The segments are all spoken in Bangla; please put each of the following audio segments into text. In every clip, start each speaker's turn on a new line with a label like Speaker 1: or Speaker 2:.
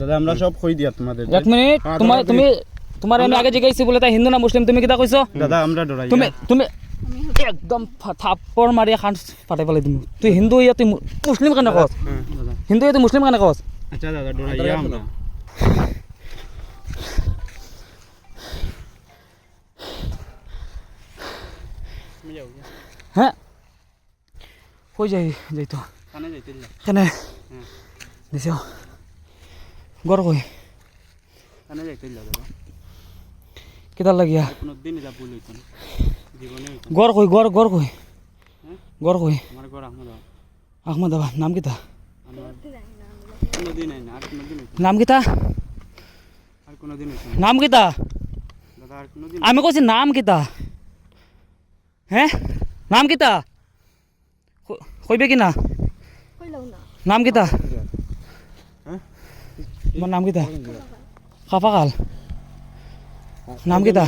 Speaker 1: দাদা আমরা সব কই দিয়া তোমাদের
Speaker 2: এক মিনিট তোমার আমি আগে জিজ্ঞাসি বলে তাই হিন্দু না মুসলিম তুমি কিটা কইছো
Speaker 1: দাদা আমরা ডরাই
Speaker 2: তুমি একদম থাপ্পড় মারিয়া খান ফাটাই পেলাই তুমি তুই হিন্দু ইয়া তুই মুসলিম কেন কস
Speaker 1: দাদা
Speaker 2: হিন্দু ইয়া তুই মুসলিম কেন কস
Speaker 1: আচ্ছা দাদা ডরাই আমরা
Speaker 2: হ্যাঁ কই যাই তো
Speaker 1: কানে যাইতে
Speaker 2: কেনে দিছো গড় কই
Speaker 1: কানে যাইতে দাদা
Speaker 2: কিতার লাগিয়া
Speaker 1: কোনো দিন যা ভুল হইতো না জীবনে হইতো
Speaker 2: গড় কই গড় কই গড় কই
Speaker 1: আমার ঘর
Speaker 2: আহমদাবাদ নাম কিতা
Speaker 1: কোনো দিন নাই না আর কোনো দিন হইতো
Speaker 2: নাম কিতা
Speaker 1: আর কোনো দিন হইতো
Speaker 2: নাম কিতা
Speaker 1: দাদা আর কোনো দিন
Speaker 2: আমি কইছি নাম কিতা হ্যাঁ নাম কিতা কইবে কি না নাম কিতা তোমার নাম কিতা খাফাকাল নাম কিতা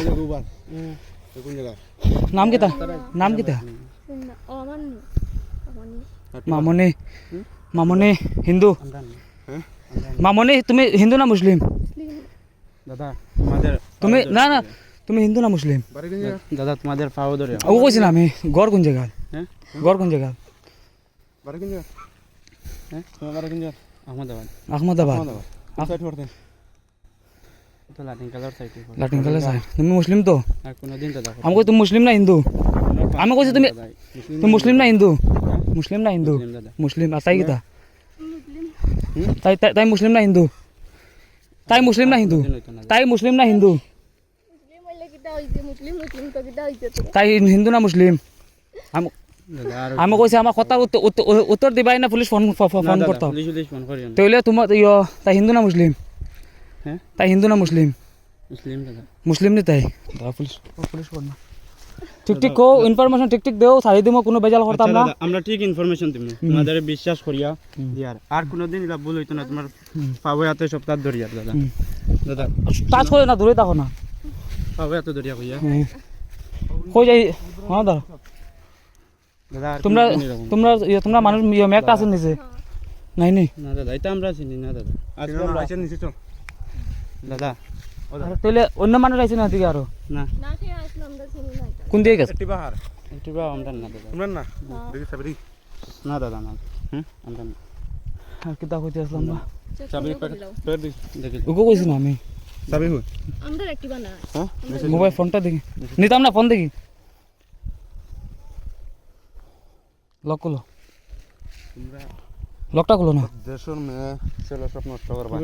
Speaker 2: নাম কিতা নাম কিতা মামনি মামনি হিন্দু মামনি তুমি হিন্দু না মুসলিম
Speaker 1: দাদা তোমাদের
Speaker 2: তুমি না না তুমি হিন্দু না মুসলিম
Speaker 1: দাদা তোমাদের পাও ধরে
Speaker 2: ও কইছি না আমি গড় কোন জায়গা
Speaker 1: হ্যাঁ
Speaker 2: গড় কোন জায়গা
Speaker 1: বারে কোন জায়গা হ্যাঁ তোমার বারে কোন জায়গা আহমদাবাদ
Speaker 2: আহমদাবাদ
Speaker 1: সাইড করতে তো Latin colour side
Speaker 2: Latin colour side তুমি মুসলিম তো
Speaker 1: আর কোনো দিন দাদা
Speaker 2: আমি কই তুমি মুসলিম না হিন্দু আমি কইছি তুমি মুসলিম না হিন্দু মুসলিম না হিন্দু মুসলিম আর তাই কিতা তাই তাই মুসলিম না হিন্দু তাই মুসলিম না হিন্দু তাই মুসলিম না হিন্দু তাই হিন্দু না মুসলিম আমি কইছি আমার কথার উত্তর দিবাই না পুলিশ ফোন করতাম
Speaker 1: পুলিশ ফোন করি
Speaker 2: তাইলে তোমার তাই হিন্দু না মুসলিম
Speaker 1: হ্যাঁ
Speaker 2: তাই হিন্দু না মুসলিম
Speaker 1: মুসলিম দাদা
Speaker 2: মুসলিম নি তাই পুলিশ কর না ঠিক কো ইনফরমেশন ঠিক দেও সারি দিমো কোনো বেজাল করতাম না
Speaker 1: আমরা ঠিক ইনফরমেশন দিমু তোমাদের বিশ্বাস করিয়া দিয়ার আর কোনো দিন এটা ভুল হইতো না তোমার পাবো এত সপ্তাহ ধরিয়া দাদা দাদা
Speaker 2: টাচ করে না দূরে থাকো না
Speaker 1: পাবো এত ধরিয়া কইয়া
Speaker 2: কই যাই হ্যাঁ দাদা
Speaker 1: দাদা
Speaker 2: তোমরা তোমরা তোমরা মানুষ ম্যাকটা আছে নিচে নাই নি
Speaker 1: না দাদা এটা আমরা চিনি না দাদা আজকে আমরা আইছেন নিচে চল দাদা
Speaker 2: তাহলে অন্য মানুষ আইছে না দিকে আরো
Speaker 1: না
Speaker 2: কোন দিকে গেছে
Speaker 1: একটিবা আমরা না দাদা তোমরা না দেখি সাবরি না দাদা না আমরা না
Speaker 2: আর কিতা কইতে আসলাম না
Speaker 1: সাবরি পের দেখি
Speaker 2: ওকে কইছি না আমি
Speaker 1: সাবরি হই
Speaker 3: আমরা একটিবা না
Speaker 1: হ্যাঁ
Speaker 2: মোবাইল ফোনটা দেখি নিতাম না ফোন দেখি লক করলো লকটা খুলো না
Speaker 1: দেশের মেয়ে ছেলে সব নষ্ট করবা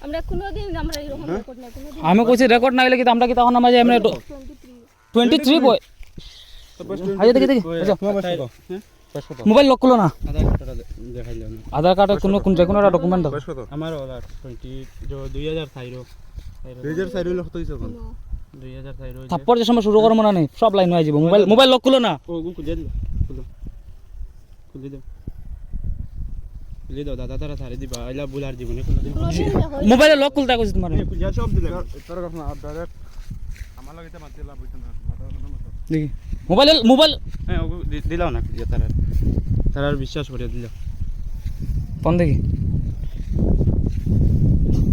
Speaker 3: আমরা কোনোদিন আমরা এরকম রেকর্ড না কোনোদিন
Speaker 2: আমি কইছি রেকর্ড না হইলে কি আমরা কি তখন আমাদের এমনি 23 বয় আচ্ছা দেখি মোবাইল লক করলো না
Speaker 1: দেখাইলো না
Speaker 2: আধার কার্ডে কোন যে কোনো একটা ডকুমেন্ট দাও
Speaker 1: আমার ওলা 2004 লক্ষ দিছো কোন 2004
Speaker 2: থাপ্পড় যে সময় শুরু করব না নেই সব লাইন হয়ে যাব মোবাইল লক করলো না
Speaker 1: ও খুলে দিল খুলে দাও দাদা তারা সারি দিবা আইলা বুলার জীবনে কোনদিন
Speaker 2: মোবাইলে লক খুলতে কইছি তোমার
Speaker 1: খুলে সব দিলে তোর কথা ডাইরেক্ট আমার লাগতে মারতেলা বুঝছ না
Speaker 2: দেখি মোবাইল
Speaker 1: হ্যাঁ দিলাও না খুলে তারা বিশ্বাস করে দিল
Speaker 2: ফোন দেখি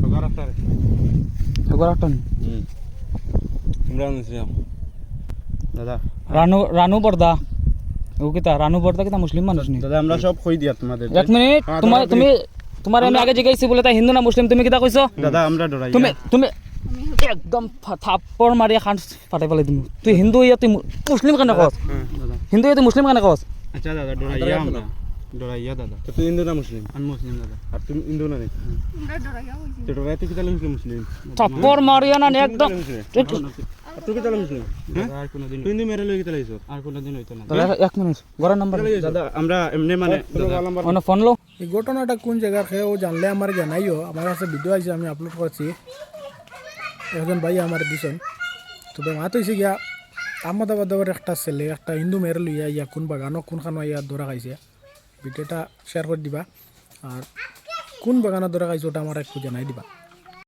Speaker 1: ওগার আফটার
Speaker 2: একবার একটা নি
Speaker 1: তোমরা নিছিও দাদা
Speaker 2: রানু বর্দা ও কিতা রানু বর্দা কিতা মুসলিম মানুষ নি
Speaker 1: দাদা আমরা সব কই দিয়া তোমাদের
Speaker 2: এক মিনিট তোমার আমি আগে জিজ্ঞাসি বলে তাই হিন্দু না মুসলিম তুমি কিতা কইছো
Speaker 1: দাদা আমরা ডরাই
Speaker 2: তুমি একদম থাপ্পড় মারিয়া খান ফাটাই পেলাই তুমি তুই হিন্দু ইয়া তুই মুসলিম কেন কস
Speaker 1: দাদা
Speaker 2: হিন্দু ইয়া তুই মুসলিম কেন কস
Speaker 1: আচ্ছা দাদা ডরাইয়া আমরা ডরাইয়া দাদা তুই হিন্দু না মুসলিম আমি মুসলিম দাদা আর তুমি হিন্দু না নি
Speaker 3: আমরা ডরাইয়া হইছি
Speaker 1: তো ডরাইতে কি তাহলে মুসলিম
Speaker 2: থাপ্পড় মারিয়া না একদম
Speaker 1: তুই কি তাহলে মুসলিম আর কোন দিন তুই হিন্দু মেরে লই কি তাহলে আর কোন দিন হইতো না
Speaker 2: এক মিনিট ঘরের নাম্বার
Speaker 1: দাদা আমরা এমনি মানে
Speaker 2: মানে ফোন লো
Speaker 4: এই ঘটনাটা কোন জায়গার খেয়ে ও জানলে আমার জানাইও আমার কাছে ভিডিও আছে আমি আপলোড করছি একজন ভাই আমার দিছেন তবে মাত হয়েছে গিয়া আহমদাবাদের একটা ছেলে একটা হিন্দু মেয়ের লইয়া ইয়া কোন বাগানো কোনখানো ইয়া ধরা খাইছে ভিডিওটা শেয়ার করে দিবা আর কোন বাগানো ধরা খাইছে ওটা আমার একটু জানাই দিবা।